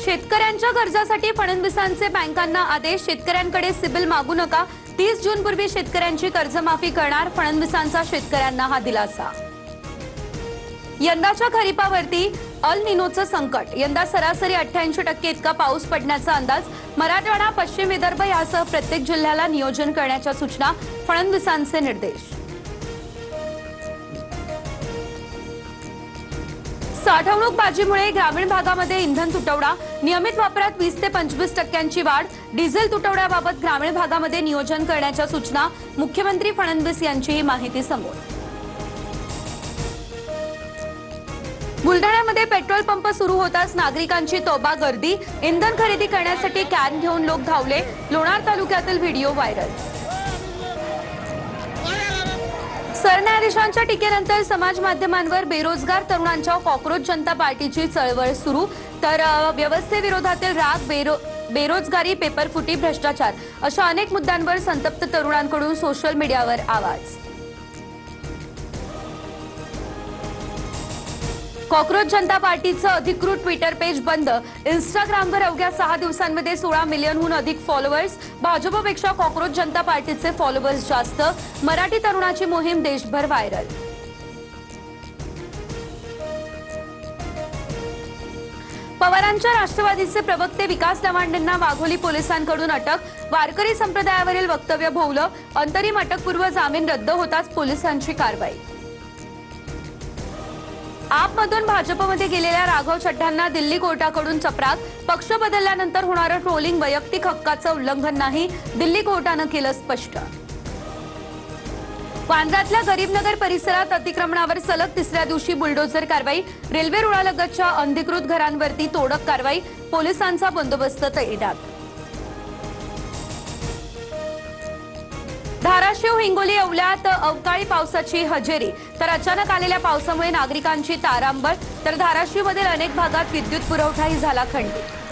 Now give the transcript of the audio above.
शेतकऱ्यांच्या कर्जासाठी फडणवीसांचे बँकांना आदेश। शेतकऱ्यांकडे सिबिल मागू नका। 30 जून पूर्वी शेतकऱ्यांची कर्जमाफी करणार। फडणवीसांचा शेतकऱ्यांना हा दिलासा। यंदाच्या खरीपावरती अल निनोचं संकट। यंदा सरासरी 88% इतका पाऊस पडण्याचा अंदाज। मराठवाडा, पश्चिम विदर्भ यासह प्रत्येक जिल्ह्याला नियोजन करण्याच्या सूचना। फडणवीसांचे निर्देश। साठवणूक बाजीमुळे ग्रामीण भागामध्ये इंधन तुटवडा। नियमित वापरात 20 ते 25% वाढ। डिझेल तुटवड्याबाबत ग्रामीण भागामध्ये नियोजन करण्याच्या सूचना। मुख्यमंत्री फडणवीस यांची ही माहिती समोर। बुलढाण्यामध्ये पेट्रोल पंप सुरू होताच नागरिकांची तोबा गर्दी। इंधन खरेदी करण्यासाठी कॅन घेऊन लोक धावले। लोणार तालुक्यातील व्हिडिओ व्हायरल। सरन्यायाधीशांच्या टीकेनंतर समाज माध्यमांवर बेरोजगार तरुणांच्या कॉक्रोच जनता पार्टीची चळवळ सुरू। तर व्यवस्थेविरोधातील राग, बेरोजगारी, पेपरफुटी, भ्रष्टाचार अशा अनेक मुद्द्यांवर संतप्त तरुणांकडून सोशल मीडियावर आवाज। कॉक्रोच जनता पार्टीचं अधिकृत ट्विटर पेज बंद। इंस्टाग्रामवर अवघ्या 6 दिवसांमध्ये 16 मिलियनहून अधिक फॉलोअर्स। भाजपपेक्षा कॉक्रोच जनता पार्टीचे फॉलोअर्स जास्त। मराठी तरुणाची मोहीम देशभर व्हायरल। पवारांच्या राष्ट्रवादीचे प्रवक्ते विकास दवांडेंना वाघोली पोलिसांकडून अटक। वारकरी संप्रदायावरील वक्तव्य भोवलं। अंतरिम अटकपूर्व जामीन रद्द होताच पोलिसांची कारवाई। आपमधून भाजपमध्ये गेलेल्या राघव चड्ढांना दिल्ली कोर्टाकडून चपराक। पक्ष बदलल्यानंतर होणारं ट्रोलिंग वैयक्तिक हक्काचं उल्लंघन नाही, दिल्ली कोर्टानं केलं स्पष्ट। वांद्र्यातल्या गरीबनगर परिसरात अतिक्रमणावर सलग तिसऱ्या दिवशी बुलडोझर कारवाई। रेल्वे रुळालगतच्या अनधिकृत घरांवरती तोडक कारवाई। पोलिसांचा बंदोबस्त तैनात। धाराशिव, हिंगोली, येवल्यात अवकाळी पावसाची हजेरी। तर अचानक आलेल्या पावसामुळे नागरिकांची तारांबळ। तर धाराशिवमधील अनेक भागात विद्युत पुरवठाही झाला खंडित।